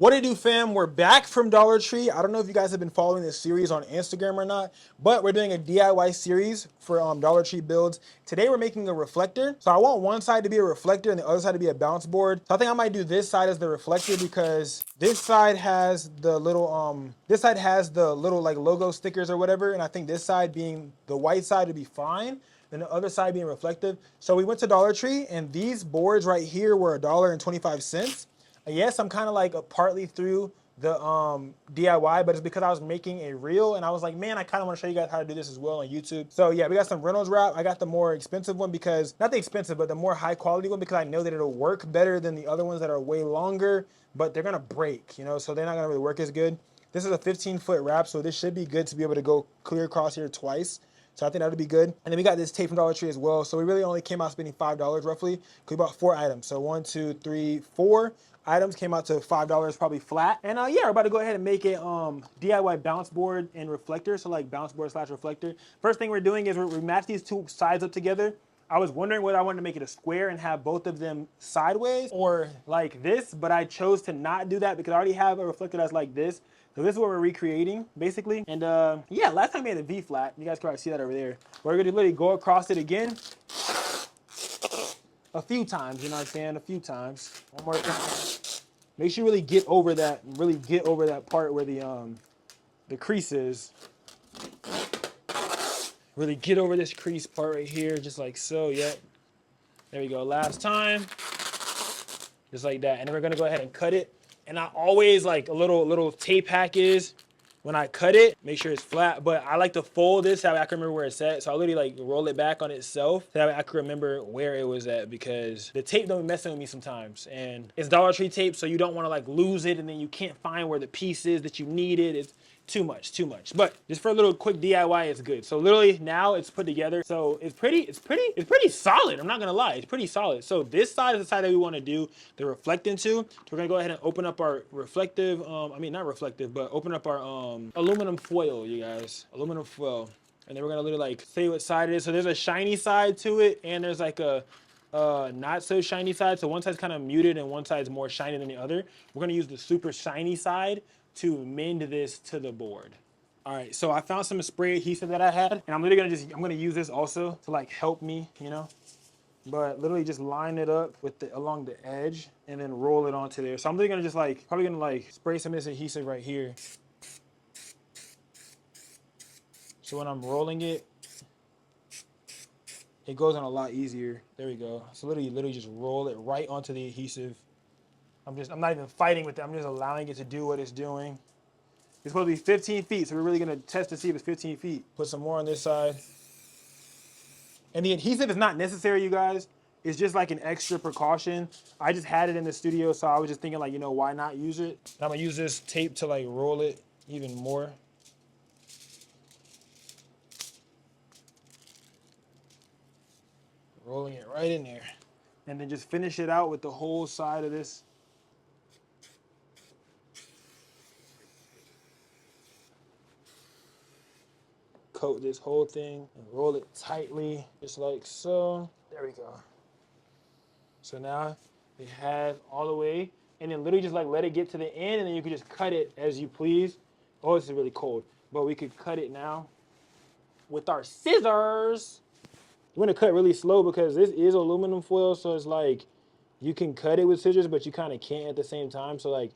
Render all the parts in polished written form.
What it do, fam? We're back from Dollar Tree. I don't know if you guys have been following this series on Instagram or not, but we're doing a DIY series for Dollar Tree builds. Today we're making a reflector. So I want one side to be a reflector and the other side to be a bounce board. So I think I might do this side as the reflector because this side has the little like logo stickers or whatever, and I think this side being the white side would be fine. Then the other side being reflective. So we went to Dollar Tree and these boards right here were $1.25. Yes, I'm kind of like partly through the DIY, but it's because I was making a reel and I was like, man, I kind of want to show you guys how to do this as well on YouTube. So yeah, we got some Reynolds wrap. I got the more expensive one because, not the expensive, but the more high quality one because I know that it'll work better than the other ones that are way longer, but they're gonna break, you know, so they're not gonna really work as good. This is a 15-foot wrap, so this should be good to be able to go clear across here twice. So I think that would be good. And then we got this tape from Dollar Tree as well. So we really only came out spending $5 roughly because we bought 4 items. So 1, 2, 3, 4 items came out to $5 probably flat. And yeah, we're about to go ahead and make a DIY bounce board and reflector. So like bounce board slash reflector. First thing we're doing is we match these two sides up together. I was wondering whether I wanted to make it a square and have both of them sideways or like this, but I chose to not do that because I already have a reflector that's like this. So this is what we're recreating, basically. And yeah, last time we had a V flat. You guys can already see that over there. We're gonna literally go across it again a few times, you know what I'm saying? A few times. One more time. Make sure you really get over that part where the crease is. Really get over this crease part right here, just like so, yep. There we go, last time. Just like that. And then we're gonna go ahead and cut it. And I always like a little tape hack is when I cut it, make sure it's flat. But I like to fold this so I can remember where it's at. So I literally like roll it back on itself so that I can remember where it was at because the tape don't be messing with me sometimes. And it's Dollar Tree tape, so you don't want to like lose it and then you can't find where the piece is that you needed. It's too much. But just for a little quick DIY, it's good. So literally now it's put together. So it's pretty solid. I'm not gonna lie, it's pretty solid. So this side is the side that we want to do the reflect into. So we're gonna go ahead and open up our reflective, not reflective, but open up our aluminum foil, you guys. Aluminum foil. And then we're gonna literally like say what side it is. So there's a shiny side to it, and there's like a not so shiny side. So one side's kind of muted and one side's more shiny than the other. We're gonna use the super shiny side to mend this to the board. All right, so I found some spray adhesive that I had, and I'm gonna use this also to like help me, you know. But literally just line it up with along the edge and then roll it onto there. So I'm literally gonna just like probably gonna like spray some of this adhesive right here. So when I'm rolling it, it goes on a lot easier. There we go. So literally just roll it right onto the adhesive. I'm not even fighting with it. I'm just allowing it to do what it's doing. It's supposed to be 15 feet, so we're really gonna test to see if it's 15 feet. Put some more on this side. And the adhesive is not necessary, you guys. It's just like an extra precaution. I just had it in the studio, so I was just thinking like, you know, why not use it? And I'm gonna use this tape to like roll it even more. Rolling it right in there. And then just finish it out with the whole side of this. Coat this whole thing and roll it tightly, just like so. There we go. So now it has all the way, and then literally just like let it get to the end, and then you can just cut it as you please. Oh, this is really cold, but we could cut it now with our scissors. You want to cut really slow because this is aluminum foil, so it's like you can cut it with scissors, but you kind of can't at the same time. So like,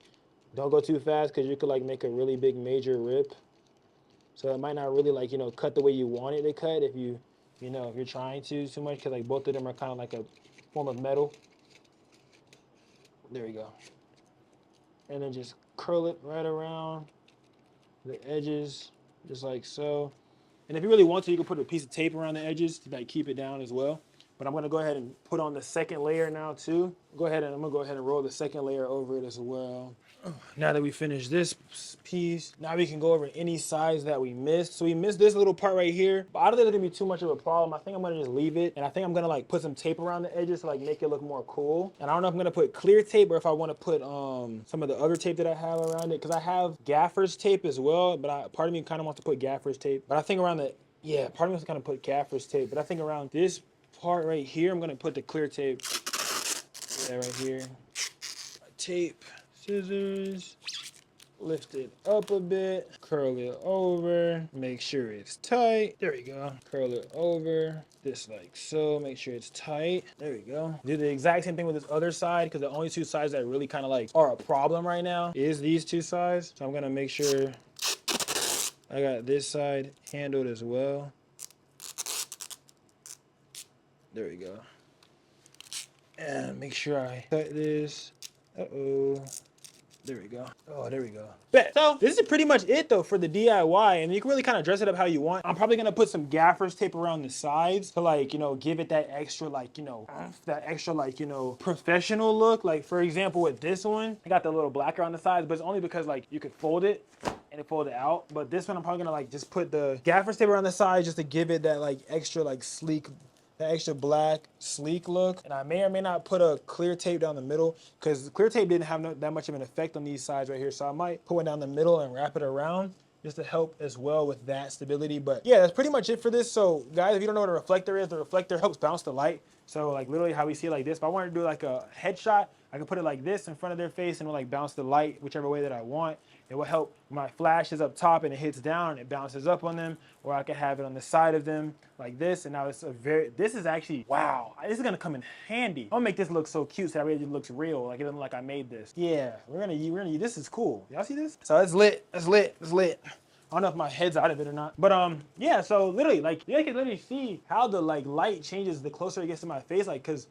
don't go too fast because you could like make a really big major rip. So it might not really like, you know, cut the way you want it to cut if you know, if you're trying to too much because like both of them are kind of like a form of metal. There we go. And then just curl it right around the edges, just like so. And if you really want to, you can put a piece of tape around the edges to like keep it down as well. But I'm gonna go ahead and put on the second layer now too. I'm gonna go ahead and roll the second layer over it as well. Now that we finished this piece, now we can go over any sides that we missed. So we missed this little part right here, but I don't think it's gonna be too much of a problem. I think I'm gonna just leave it, and I think I'm gonna like put some tape around the edges to like make it look more cool. And I don't know if I'm gonna put clear tape or if I want to put some of the other tape that I have around it, because I have gaffer's tape as well, but part of me kind of wants to put gaffer's tape. But I think around part of me wants to kind of put gaffer's tape, but I think around this part right here, I'm gonna put the clear tape. Yeah, right here. Tape. scissors, lift it up a bit, curl it over, make sure it's tight. There we go. Curl it over, this like so, make sure it's tight. There we go. Do the exact same thing with this other side, because the only two sides that really kind of like are a problem right now is these two sides. So I'm gonna make sure I got this side handled as well. There we go. And make sure I cut this. Uh-oh. There we go. Oh, there we go. Bet. So this is pretty much it though for the DIY, and you can really kind of dress it up how you want. I'm probably gonna put some gaffer's tape around the sides to like, you know, give it that extra like, you know, professional look. Like for example, with this one, I got the little blacker on the sides, but it's only because like you could fold it and it fold it out. But this one, I'm probably gonna like just put the gaffer's tape around the sides just to give it that like extra like sleek, that extra black sleek look. And I may or may not put a clear tape down the middle, because clear tape didn't have that much of an effect on these sides right here, so I might put one down the middle and wrap it around just to help as well with that stability. But yeah, that's pretty much it for this. So guys, if you don't know what a reflector is, the reflector helps bounce the light. So like literally how we see it like this. If I wanted to do like a headshot, I could put it like this in front of their face and it will like bounce the light whichever way that I want. It will help when my flash is up top and it hits down and it bounces up on them, or I could have it on the side of them like this. And now it's this is actually, wow, this is gonna come in handy. I'm gonna make this look so cute so that way it looks real, like it doesn't look like I made this. Yeah, we're gonna this is cool. Y'all see this? So it's lit, it's lit, it's lit. I don't know if my head's out of it or not, but yeah, so literally like you guys can literally see how the like light changes the closer it gets to my face, like cause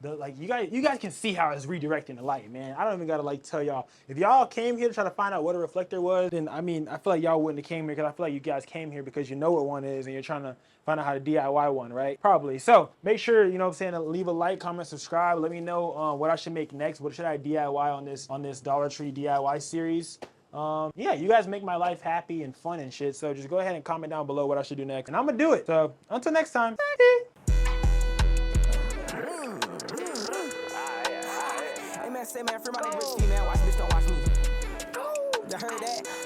you guys can see how it's redirecting the light, man. I don't even gotta like tell y'all. If y'all came here to try to find out what a reflector was, then I mean, I feel like y'all wouldn't have came here, because I feel like you guys came here because you know what one is and you're trying to find out how to DIY one, right? Probably. So make sure, you know what I'm saying, to leave a like, comment, subscribe. Let me know what I should make next. What should I DIY on this Dollar Tree DIY series? Yeah, you guys make my life happy and fun and shit. So just go ahead and comment down below what I should do next, and I'm gonna do it. So until next time. Say man, free my nigga Rich, man. Watch bitch, don't watch me. You heard that?